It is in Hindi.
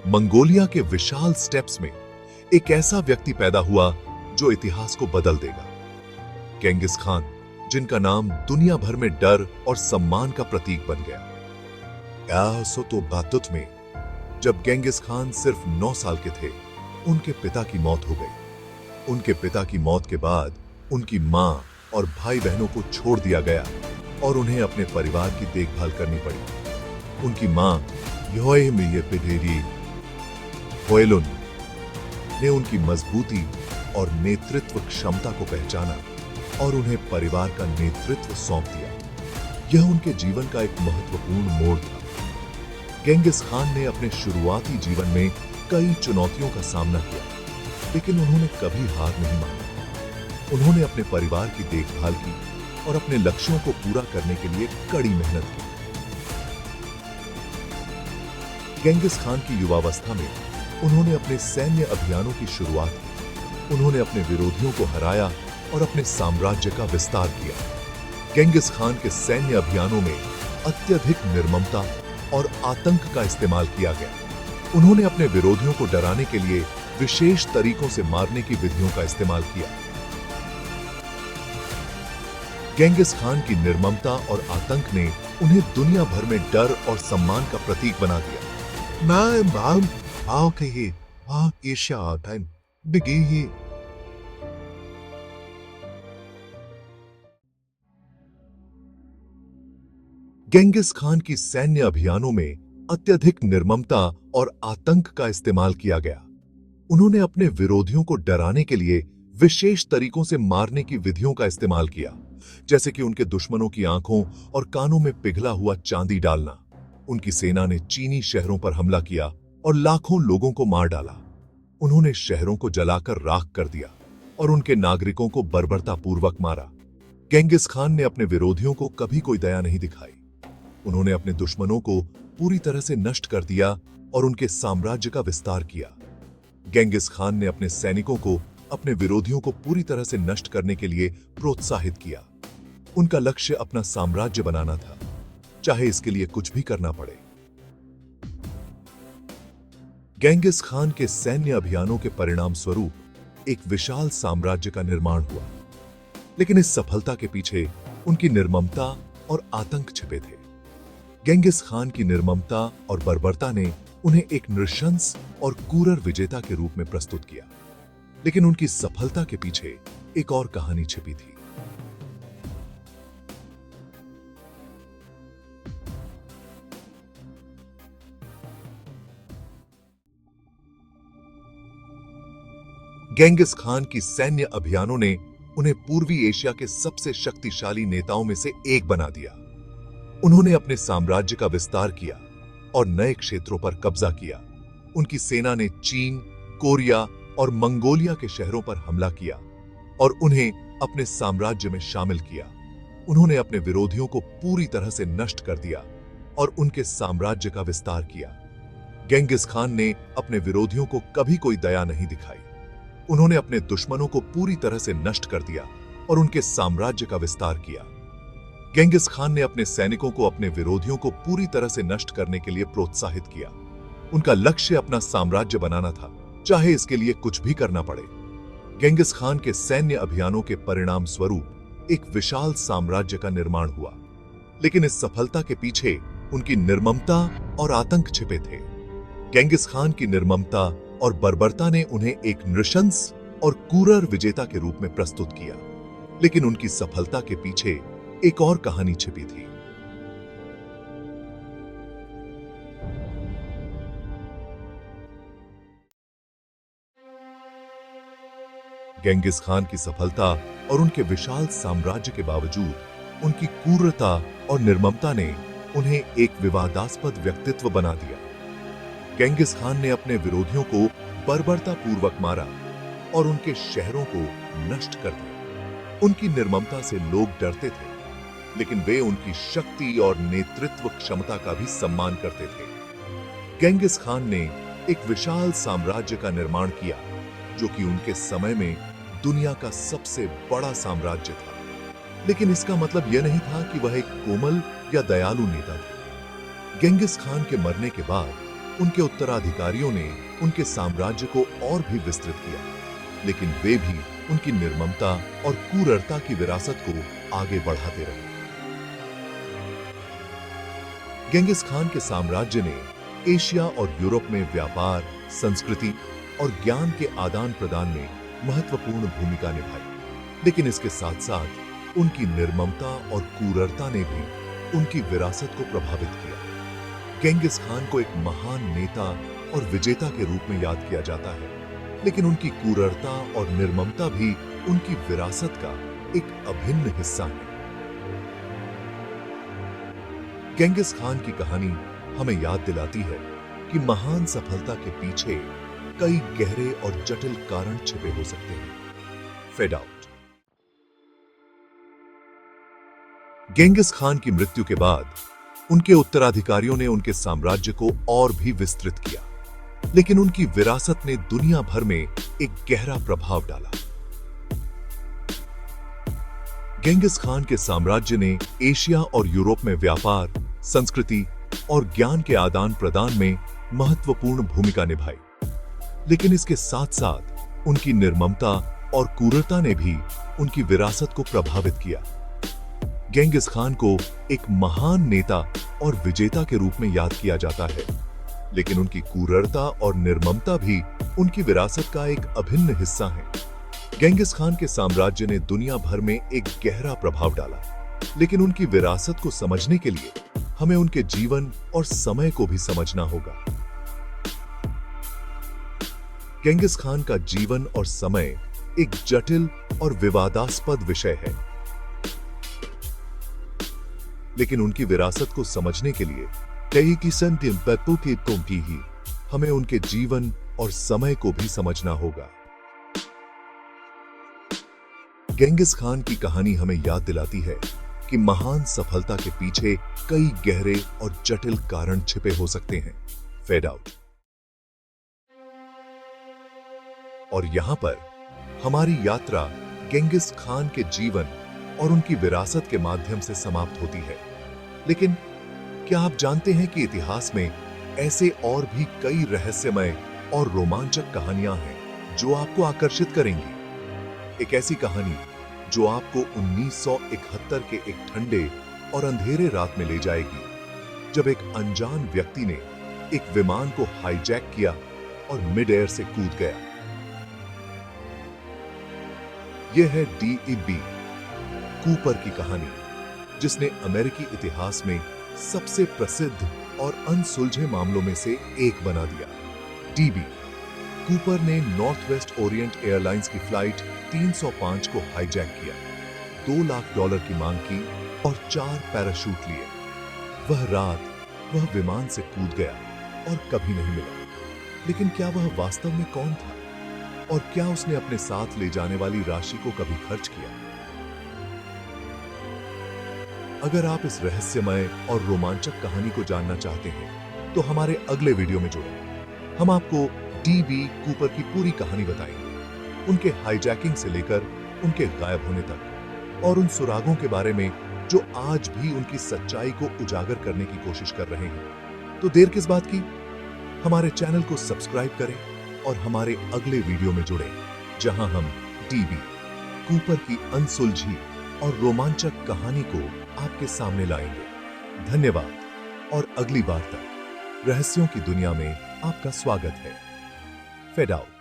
मंगोलिया के विशाल स्टेप्स में एक ऐसा व्यक्ति पैदा हुआ जो इतिहास को बदल देगा। गेंगिस खान, जिनका नाम दुनिया भर में डर और सम्मान का प्रतीक बन गया। 1172 में जब गेंगिस खान सिर्फ 9 साल के थे, उनके पिता की मौत हो गई। उनके पिता की मौत के बाद उनकी मां और भाई बहनों को छोड़ दिया गया और उन्हें अपने परिवार की देखभाल करनी पड़ी। उनकी मां होएलुन ने उनकी मजबूती और नेतृत्व क्षमता को पहचाना और उन्हें परिवार का नेतृत्व सौंप दिया। यह उनके जीवन का एक महत्वपूर्ण मोड़ था। गेंगिस खान ने अपने शुरुआती जीवन में कई चुनौतियों का सामना किया, लेकिन उन्होंने कभी हार नहीं मानी। उन्होंने अपने परिवार की देखभाल की और अपने लक्ष्यों को पूरा करने के लिए कड़ी मेहनत की। गेंगिस खान की युवावस्था में उन्होंने अपने सैन्य अभियानों की शुरुआत की। उन्होंने अपने विरोधियों को हराया और अपने साम्राज्य का विस्तार किया। गेंगिस खान के सैन्य अभियानों में अत्यधिक निर्ममता और आतंक का इस्तेमाल किया गया। उन्होंने अपने विरोधियों को डराने के लिए विशेष तरीकों से मारने की विधियों का इस्तेमाल किया। गेंगिस खान की निर्ममता और आतंक ने उन्हें दुनिया भर में डर और सम्मान का प्रतीक बना दिया। गेंगिस खान की सैन्य अभियानों में अत्यधिक निर्ममता और आतंक का इस्तेमाल किया गया। उन्होंने अपने विरोधियों को डराने के लिए विशेष तरीकों से मारने की विधियों का इस्तेमाल किया, जैसे कि उनके दुश्मनों की आंखों और कानों में पिघला हुआ चांदी डालना। उनकी सेना ने चीनी शहरों पर हमला किया और लाखों लोगों को मार डाला। उन्होंने शहरों को जलाकर राख कर दिया और उनके नागरिकों को बर्बरतापूर्वक मारा। गेंगिस खान ने अपने विरोधियों को कभी कोई दया नहीं दिखाई। उन्होंने अपने दुश्मनों को पूरी तरह से नष्ट कर दिया और उनके साम्राज्य का विस्तार किया। गेंगिस खान ने अपने सैनिकों को अपने विरोधियों को पूरी तरह से नष्ट करने के लिए प्रोत्साहित किया। उनका लक्ष्य अपना साम्राज्य बनाना था, चाहे इसके लिए कुछ भी करना पड़े। गेंगिस खान के सैन्य अभियानों के परिणाम स्वरूप एक विशाल साम्राज्य का निर्माण हुआ, लेकिन इस सफलता के पीछे उनकी निर्ममता और आतंक छिपे थे। गेंगिस खान की निर्ममता और बर्बरता ने उन्हें एक नृशंस और क्रूर विजेता के रूप में प्रस्तुत किया, लेकिन उनकी सफलता के पीछे एक और कहानी छिपी थी। गेंगिस खान की सैन्य अभियानों ने उन्हें पूर्वी एशिया के सबसे शक्तिशाली नेताओं में से एक बना दिया। उन्होंने अपने साम्राज्य का विस्तार किया और नए क्षेत्रों पर कब्जा किया। उनकी सेना ने चीन, कोरिया और मंगोलिया के शहरों पर हमला किया और उन्हें अपने साम्राज्य में शामिल किया। उन्होंने अपने विरोधियों को पूरी तरह से नष्ट कर दिया और उनके साम्राज्य का विस्तार किया। गेंगिस खान ने अपने विरोधियों को कभी कोई दया नहीं दिखाई। उन्होंने अपने दुश्मनों को पूरी तरह से नष्ट कर दिया और उनके साम्राज्य का विस्तार किया। गेंगिस खान ने अपने सैनिकों को अपने विरोधियों को पूरी तरह से नष्ट करने के लिए प्रोत्साहित किया। उनका लक्ष्य अपना साम्राज्य बनाना था, चाहे इसके लिए कुछ भी करना पड़े। गेंगिस खान के सैन्य अभियानों के परिणाम स्वरूप एक विशाल साम्राज्य का निर्माण हुआ, लेकिन इस सफलता के पीछे उनकी निर्ममता और आतंक छिपे थे। गेंगिस खान की निर्ममता और बर्बरता ने उन्हें एक नृशंस और क्रूर विजेता के रूप में प्रस्तुत किया, लेकिन उनकी सफलता के पीछे एक और कहानी छिपी थी। गेंगिस खान की सफलता और उनके विशाल साम्राज्य के बावजूद उनकी क्रूरता और निर्ममता ने उन्हें एक विवादास्पद व्यक्तित्व बना दिया। गेंगिस खान ने अपने विरोधियों को बर्बरतापूर्वक मारा और उनके शहरों को नष्ट कर दिया। उनकी निर्ममता से लोग डरते थे, लेकिन वे उनकी शक्ति और नेतृत्व क्षमता का भी सम्मान करते थे। गेंगिस खान ने एक विशाल साम्राज्य का निर्माण किया, जो कि उनके समय में दुनिया का सबसे बड़ा साम्राज्य था। लेकिन इसका मतलब यह नहीं था कि वह एक कोमल या दयालु नेता थे। गेंगिस खान के मरने के बाद उनके उत्तराधिकारियों ने उनके साम्राज्य को और भी विस्तृत किया, लेकिन वे भी उनकी निर्ममता और क्रूरता की विरासत को आगे बढ़ाते रहे। गेंगिस खान के साम्राज्य ने एशिया और यूरोप में व्यापार, संस्कृति और ज्ञान के आदान प्रदान में महत्वपूर्ण भूमिका निभाई, लेकिन इसके साथ साथ उनकी निर्ममता और क्रूरता ने भी उनकी विरासत को प्रभावित किया। गेंगिस खान को एक महान नेता और विजेता के रूप में याद किया जाता है, लेकिन उनकी क्रूरता और निर्ममता भी उनकी विरासत का एक अभिन्न हिस्सा है। गेंगिस खान की कहानी हमें याद दिलाती है कि महान सफलता के पीछे कई गहरे और जटिल कारण छिपे हो सकते हैं। Fade out. गेंगिस खान की मृत्यु के बाद उनके उत्तराधिकारियों ने उनके साम्राज्य को और भी विस्तृत किया, लेकिन उनकी विरासत ने दुनिया भर में एक गहरा प्रभाव डाला। गेंगिस खान के साम्राज्य ने एशिया और यूरोप में व्यापार, संस्कृति और ज्ञान के आदान प्रदान में महत्वपूर्ण भूमिका निभाई, लेकिन इसके साथ साथ उनकी निर्ममता और क्रूरता ने भी उनकी विरासत को प्रभावित किया। गेंगिस खान को एक महान नेता और विजेता के रूप में याद किया जाता है, लेकिन उनकी क्रूरता और निर्ममता भी उनकी विरासत का एक अभिन्न हिस्सा है। गेंगिस खान के साम्राज्य ने दुनिया भर में एक गहरा प्रभाव डाला, लेकिन उनकी विरासत को समझने के लिए हमें उनके जीवन और समय को भी समझना होगा। गेंगिस खान का जीवन और समय एक जटिल और विवादास्पद विषय है, लेकिन उनकी विरासत को समझने के लिए हमें उनके जीवन और समय को भी समझना होगा। गेंगिस खान की कहानी हमें याद दिलाती है कि महान सफलता के पीछे कई गहरे और जटिल कारण छिपे हो सकते हैं। Fade out. और यहां पर हमारी यात्रा गेंगिस खान के जीवन और उनकी विरासत के माध्यम से समाप्त होती है, लेकिन क्या आप जानते हैं कि इतिहास में ऐसे और भी कई रहस्यमय और रोमांचक कहानियां हैं जो आपको आकर्षित करेंगी। एक ऐसी कहानी जो आपको 1971 के एक ठंडे और अंधेरे रात में ले जाएगी, जब एक अनजान व्यक्ति ने एक विमान को हाईजैक किया और मिड एयर से कूद गया। यह है D.E.B. कूपर की कहानी, जिसने अमेरिकी इतिहास में सबसे प्रसिद्ध और अनसुलझे मामलों में से एक बना दिया। D.B. कूपर ने नॉर्थ वेस्ट ओरिएंट एयरलाइंस की फ्लाइट 305 को हाईजैक किया, $2 लाख की मांग की और 4 पैराशूट लिए। वह रात वह विमान से कूद गया और कभी नहीं मिला, लेकिन क्या वह वास्तव में कौन था और क्या उसने अपने साथ ले जाने वाली राशि को कभी खर्च किया? अगर आप इस रहस्यमय और रोमांचक कहानी को जानना चाहते हैं तो हमारे अगले वीडियो में जुड़ें। हम आपको D.B. कूपर की पूरी कहानी बताएंगे, उनके हाईजैकिंग से लेकर उनके गायब होने तक, और उन सुरागों के बारे में जो आज भी उनकी सच्चाई को उजागर करने की कोशिश कर रहे हैं। तो देर किस बात की, हमारे चैनल को सब्सक्राइब करें और हमारे अगले वीडियो में जुड़ें, जहां हम D.B. कूपर की अनसुलझी और रोमांचक कहानी को आपके सामने लाएंगे। धन्यवाद और अगली बार तक रहस्यों की दुनिया में आपका स्वागत है। Fade out.